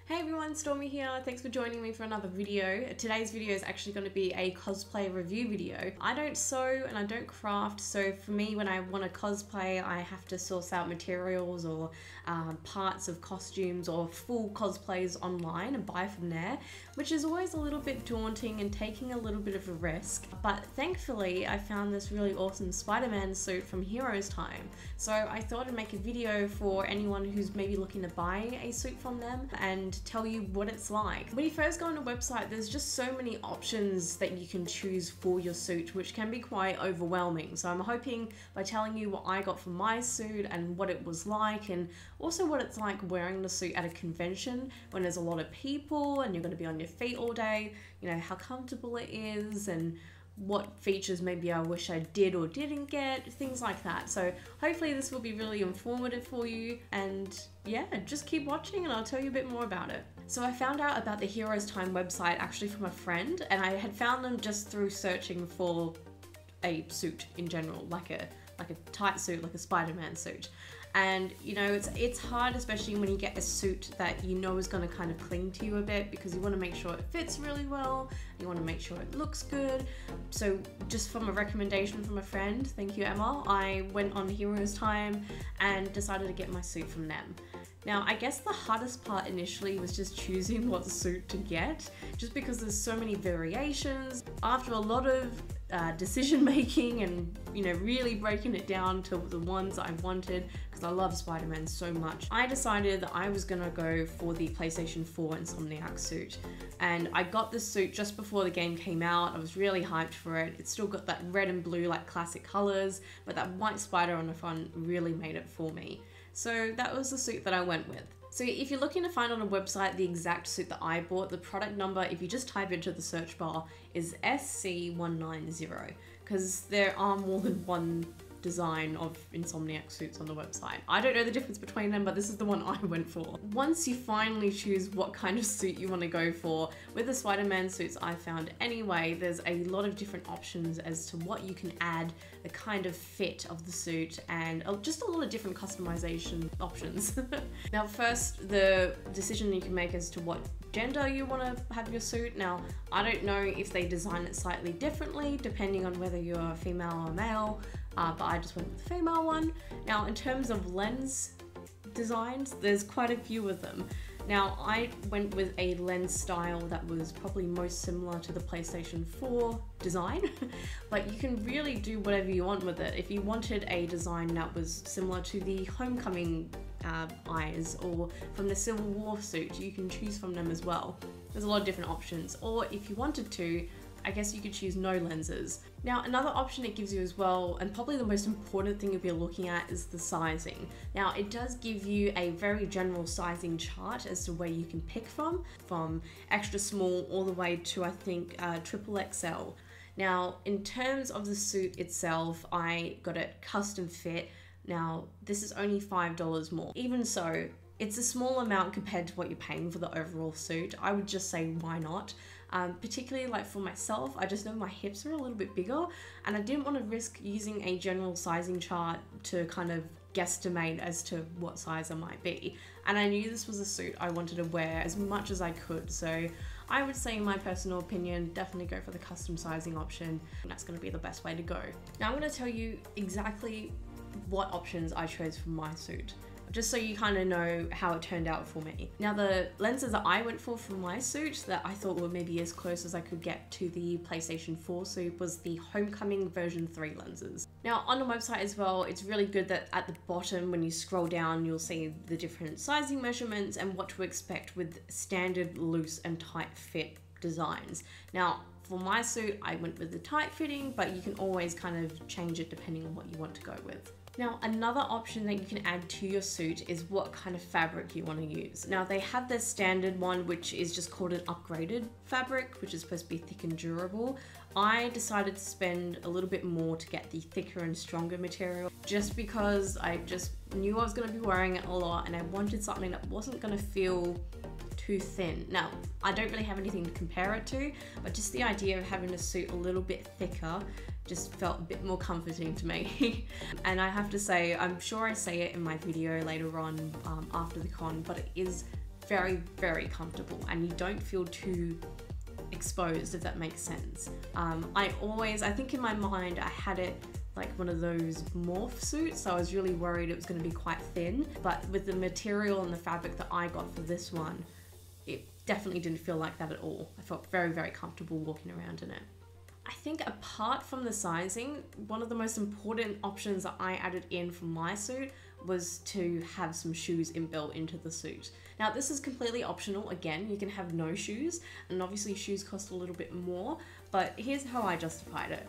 Hey everyone, Stormy here. Thanks for joining me for another video. Today's video is actually going to be a cosplay review video. I don't sew and I don't craft, so for me when I want to cosplay I have to source out materials or parts of costumes or full cosplays online and buy from there, which is always a little bit daunting and taking a little bit of a risk. But thankfully I found this really awesome Spider-Man suit from HerosTime. So I thought I'd make a video for anyone who's maybe looking to buy a suit from them and tell you what it's like. When you first go on a website, there's just so many options that you can choose for your suit, which can be quite overwhelming. So I'm hoping by telling you what I got for my suit and what it was like, and also what it's like wearing the suit at a convention when there's a lot of people and you're going to be on your feet all day, you know, how comfortable it is and what features maybe I wish I did or didn't get, things like that. So hopefully this will be really informative for you, and yeah, just keep watching and I'll tell you a bit more about it. So I found out about the HerosTime website actually from a friend, and I had found them just through searching for a suit in general, like a tight suit, like a Spider-Man suit. And you know, it's hard, especially when you get a suit that you know is going to kind of cling to you a bit, because you want to make sure it fits really well, you want to make sure it looks good. So just from a recommendation from a friend, thank you Emma, I went on HerosTime and decided to get my suit from them. Now I guess the hardest part initially was just choosing what suit to get, just because there's so many variations. After a lot of decision making and, you know, really breaking it down to the ones I wanted, because I love Spider-Man so much, I decided that I was gonna go for the PlayStation 4 Insomniac suit. And I got this suit just before the game came out. I was really hyped for it. It's still got that red and blue like classic colors, but that white spider on the front really made it for me. So that was the suit that I went with. So if you're looking to find on a website the exact suit that I bought, the product number, if you just type into the search bar, is SC190, because there are more than one design of Insomniac suits on the website. I don't know the difference between them, but this is the one I went for. Once you finally choose what kind of suit you want to go for, with the Spider-Man suits I found anyway, there's a lot of different options as to what you can add, the kind of fit of the suit, and just a lot of different customization options. Now first, the decision you can make as to what gender you want to have your suit. Now I don't know if they design it slightly differently depending on whether you're female or male, but I just went with the female one. Now in terms of lens designs, there's quite a few of them. Now I went with a lens style that was probably most similar to the PlayStation 4 design, but you can really do whatever you want with it. If you wanted a design that was similar to the Homecoming eyes or from the Civil War suit, you can choose from them as well. There's a lot of different options. Or if you wanted to, I guess you could choose no lenses. Now another option it gives you as well, and probably the most important thing you'll be looking at, is the sizing. Now it does give you a very general sizing chart as to where you can pick from extra small all the way to I think triple XL. Now in terms of the suit itself, I got it custom fit. Now this is only $5 more. Even so, it's a small amount compared to what you're paying for the overall suit. I would just say why not? Particularly like for myself, I just know my hips are a little bit bigger and I didn't want to risk using a general sizing chart to kind of guesstimate as to what size I might be. And I knew this was a suit I wanted to wear as much as I could, so I would say in my personal opinion, definitely go for the custom sizing option. That's going to be the best way to go. Now I'm going to tell you exactly what options I chose for my suit, just so you kind of know how it turned out for me. Now the lenses that I went for my suit that I thought were maybe as close as I could get to the PlayStation 4 suit was the Homecoming version 3 lenses. Now on the website as well, it's really good that at the bottom when you scroll down, you'll see the different sizing measurements and what to expect with standard loose and tight fit designs. Now for my suit, I went with the tight fitting, but you can always kind of change it depending on what you want to go with. Now another option that you can add to your suit is what kind of fabric you want to use. Now they have their standard one, which is just called an upgraded fabric, which is supposed to be thick and durable. I decided to spend a little bit more to get the thicker and stronger material, just because I just knew I was going to be wearing it a lot and I wanted something that wasn't going to feel too thin. Now, I don't really have anything to compare it to, but just the idea of having a suit a little bit thicker just felt a bit more comforting to me. And I have to say, I'm sure I say it in my video later on after the con, but it is very, very comfortable and you don't feel too exposed, if that makes sense. I think in my mind I had it like one of those morph suits, so I was really worried it was going to be quite thin, but with the material and the fabric that I got for this one, it definitely didn't feel like that at all. I felt very, very comfortable walking around in it. I think apart from the sizing, one of the most important options that I added in for my suit was to have some shoes inbuilt into the suit. Now this is completely optional. Again, you can have no shoes, and obviously shoes cost a little bit more, but here's how I justified it.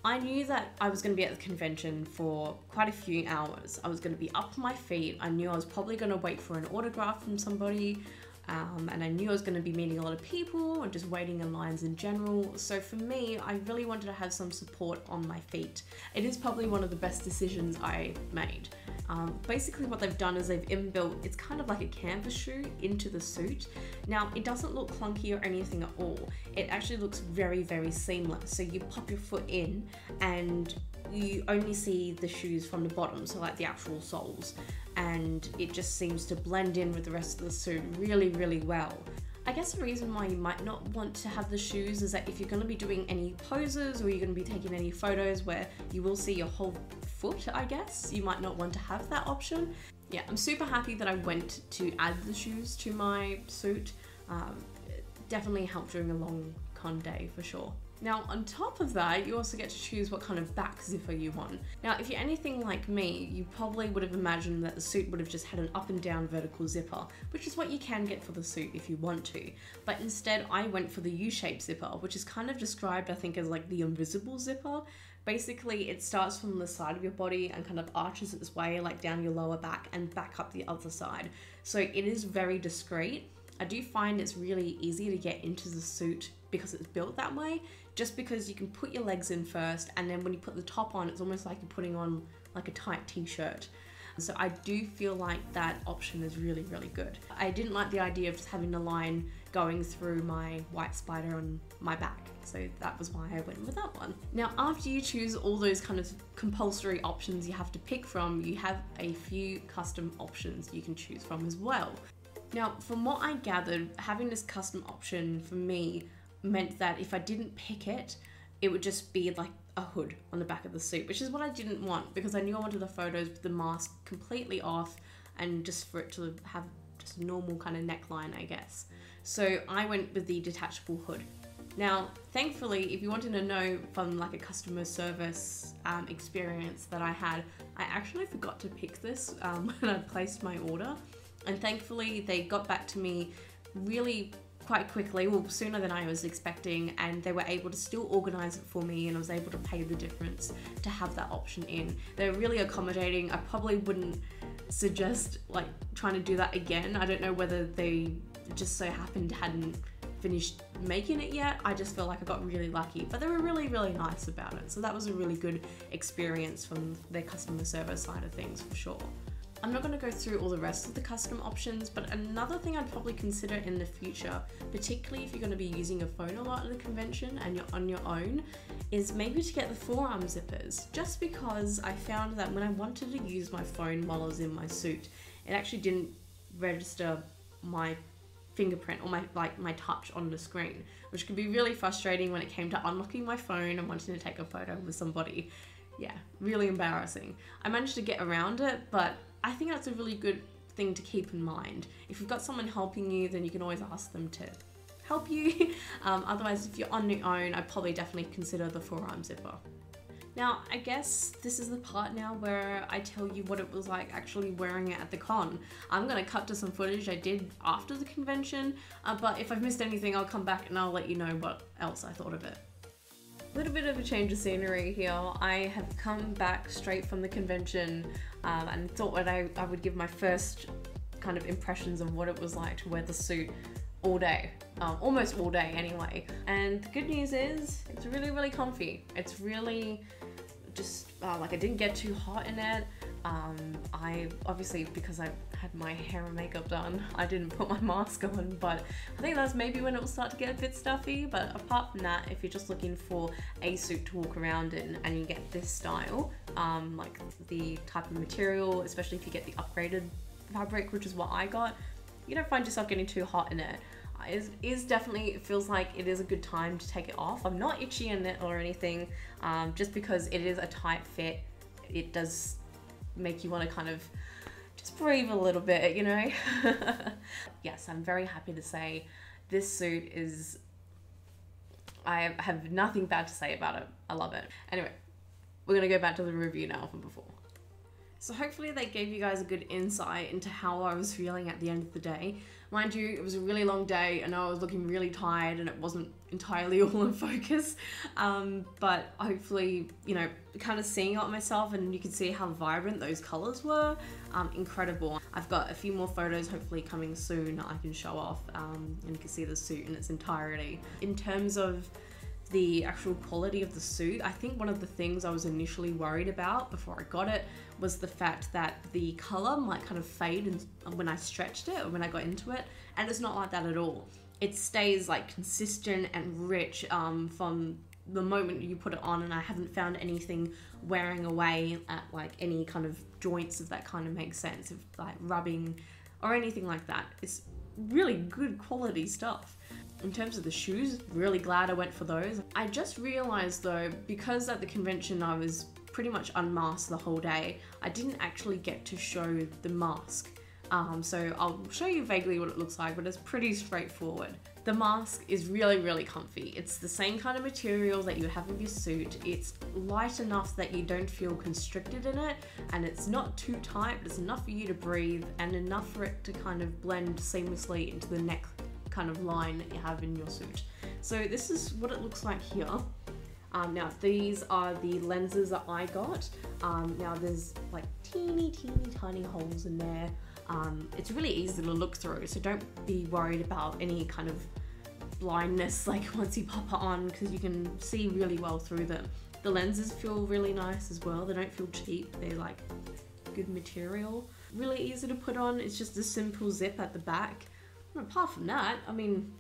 I knew that I was going to be at the convention for quite a few hours. I was going to be up on my feet. I knew I was probably going to wait for an autograph from somebody. And I knew I was going to be meeting a lot of people and just waiting in lines in general. So for me, I really wanted to have some support on my feet. It is probably one of the best decisions I made. Basically what they've done is they've inbuilt, it's kind of like a canvas shoe into the suit. Now it doesn't look clunky or anything at all. It actually looks very, very seamless. So you pop your foot in and you only see the shoes from the bottom, so like the actual soles, and it just seems to blend in with the rest of the suit really, really well. I guess the reason why you might not want to have the shoes is that if you're going to be doing any poses or you're going to be taking any photos where you will see your whole foot, I guess, you might not want to have that option. Yeah, I'm super happy that I went to add the shoes to my suit. It definitely helped during a long con day for sure. Now on top of that, you also get to choose what kind of back zipper you want. Now if you're anything like me, you probably would have imagined that the suit would have just had an up and down vertical zipper, which is what you can get for the suit if you want to. But instead I went for the U-shaped zipper, which is kind of described I think as like the invisible zipper. Basically it starts from the side of your body and kind of arches its way like down your lower back and back up the other side. So it is very discreet. I do find it's really easy to get into the suit because it's built that way, just because you can put your legs in first, and then when you put the top on, it's almost like you're putting on like a tight t-shirt. So I do feel like that option is really, really good. I didn't like the idea of just having the line going through my white spider on my back, so that was why I went with that one. Now after you choose all those kind of compulsory options you have to pick from, you have a few custom options you can choose from as well. Now from what I gathered, having this custom option for me meant that if I didn't pick it, it would just be like a hood on the back of the suit, which is what I didn't want, because I knew I wanted the photos with the mask completely off and just for it to have just a normal kind of neckline, I guess. So I went with the detachable hood. Now, thankfully, if you wanted to know from like a customer service experience that I had, I actually forgot to pick this when I placed my order. And thankfully they got back to me really quite quickly, well sooner than I was expecting, and they were able to still organize it for me and I was able to pay the difference to have that option in. They're really accommodating. I probably wouldn't suggest like trying to do that again. I don't know whether they just so happened hadn't finished making it yet. I just feel like I got really lucky, but they were really, really nice about it. So that was a really good experience from their customer service side of things for sure. I'm not going to go through all the rest of the custom options, but another thing I'd probably consider in the future, particularly if you're going to be using a phone a lot at the convention and you're on your own, is maybe to get the forearm zippers. Just because I found that when I wanted to use my phone while I was in my suit, it actually didn't register my fingerprint or my touch on the screen, which could be really frustrating when it came to unlocking my phone and wanting to take a photo with somebody. Yeah, really embarrassing. I managed to get around it, but I think that's a really good thing to keep in mind. If you've got someone helping you, then you can always ask them to help you. Otherwise, if you're on your own, I'd probably definitely consider the forearm zipper. Now, I guess this is the part now where I tell you what it was like actually wearing it at the con. I'm gonna cut to some footage I did after the convention, but if I've missed anything, I'll come back and I'll let you know what else I thought of it. A little bit of a change of scenery here. I have come back straight from the convention and thought that I would give my first kind of impressions of what it was like to wear the suit all day, almost all day anyway. And the good news is it's really, really comfy. It's really just like I didn't get too hot in it. I obviously, because I had my hair and makeup done, I didn't put my mask on, but I think that's maybe when it will start to get a bit stuffy. But apart from that, if you're just looking for a suit to walk around in and you get this style, like the type of material, especially if you get the upgraded fabric, which is what I got, you don't find yourself getting too hot in it, is definitely, it feels like it is a good time to take it off. I'm not itchy in it or anything, just because it is a tight fit. It does make you want to kind of just breathe a little bit, you know? Yes, I'm very happy to say this suit is, I have nothing bad to say about it. I love it. Anyway, we're gonna go back to the review now from before. So hopefully they gave you guys a good insight into how I was feeling at the end of the day. Mind you, it was a really long day and I was looking really tired and it wasn't entirely all in focus. But hopefully, you know, kind of seeing it on myself, and you can see how vibrant those colors were. Incredible. I've got a few more photos hopefully coming soon I can show off, and you can see the suit in its entirety. In terms of the actual quality of the suit, I think one of the things I was initially worried about before I got it was the fact that the color might kind of fade when I stretched it or when I got into it, and it's not like that at all. It stays like consistent and rich from the moment you put it on, and I haven't found anything wearing away at like any kind of joints, if that kind of makes sense, of like rubbing or anything like that. It's really good quality stuff. In terms of the shoes, really glad I went for those. I just realized though, because at the convention I was pretty much unmasked the whole day, I didn't actually get to show the mask. So I'll show you vaguely what it looks like, but it's pretty straightforward. The mask is really, really comfy. It's the same kind of material that you have in your suit. It's light enough that you don't feel constricted in it, and it's not too tight, but it's enough for you to breathe and enough for it to kind of blend seamlessly into the neck kind of line that you have in your suit. So this is what it looks like here. Now these are the lenses that I got. Now there's like teeny tiny holes in there. It's really easy to look through, so don't be worried about any kind of blindness like once you pop it on, because you can see really well through them. The lenses feel really nice as well. They don't feel cheap. They're like good material. Really easy to put on. It's just a simple zip at the back. And apart from that, I mean,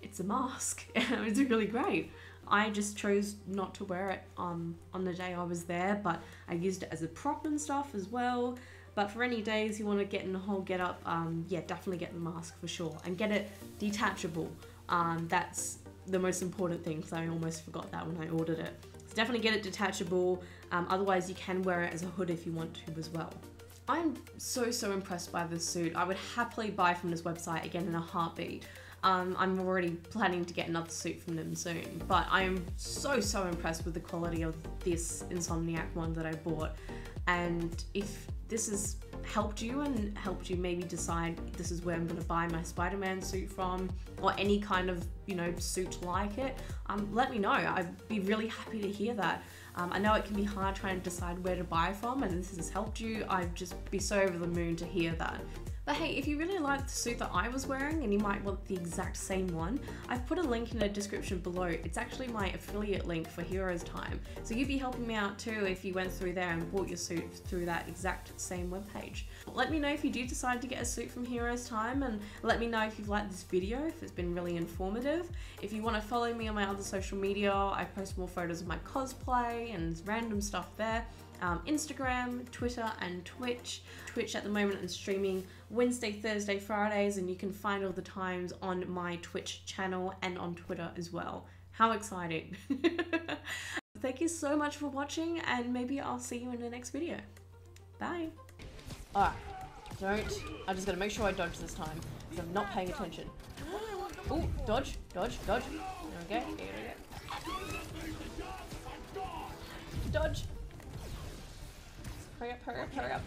it's a mask. It's really great. I just chose not to wear it on the day I was there, but I used it as a prop and stuff as well. But for any days you want to get in the whole get up, yeah, definitely get the mask for sure. And get it detachable. That's the most important thing, because I almost forgot that when I ordered it. So definitely get it detachable. Otherwise you can wear it as a hood if you want to as well. I'm so impressed by this suit. I would happily buy from this website again in a heartbeat. I'm already planning to get another suit from them soon, but I am so impressed with the quality of this Insomniac one that I bought. And if this has helped you and helped you maybe decide this is where I'm going to buy my Spider-Man suit from, or any kind of, you know, suit like it, let me know. I'd be really happy to hear that. I know it can be hard trying to decide where to buy from, and this has helped you. I'd just be so over the moon to hear that. But hey, if you really like the suit that I was wearing and you might want the exact same one, I've put a link in the description below. It's actually my affiliate link for HerosTime. So you'd be helping me out too if you went through there and bought your suit through that exact same webpage. Let me know if you do decide to get a suit from HerosTime, and let me know if you've liked this video, if it's been really informative. If you want to follow me on my other social media, I post more photos of my cosplay and random stuff there. Instagram, Twitter, and Twitch. Twitch at the moment I'm streaming Wednesday, Thursday, Fridays, and you can find all the times on my Twitch channel and on Twitter as well. How exciting! Thank you so much for watching, and maybe I'll see you in the next video. Bye! Alright, I just gotta make sure I dodge this time, because I'm not paying attention. Ooh, dodge. Okay, here we go. Dodge! Hurry up.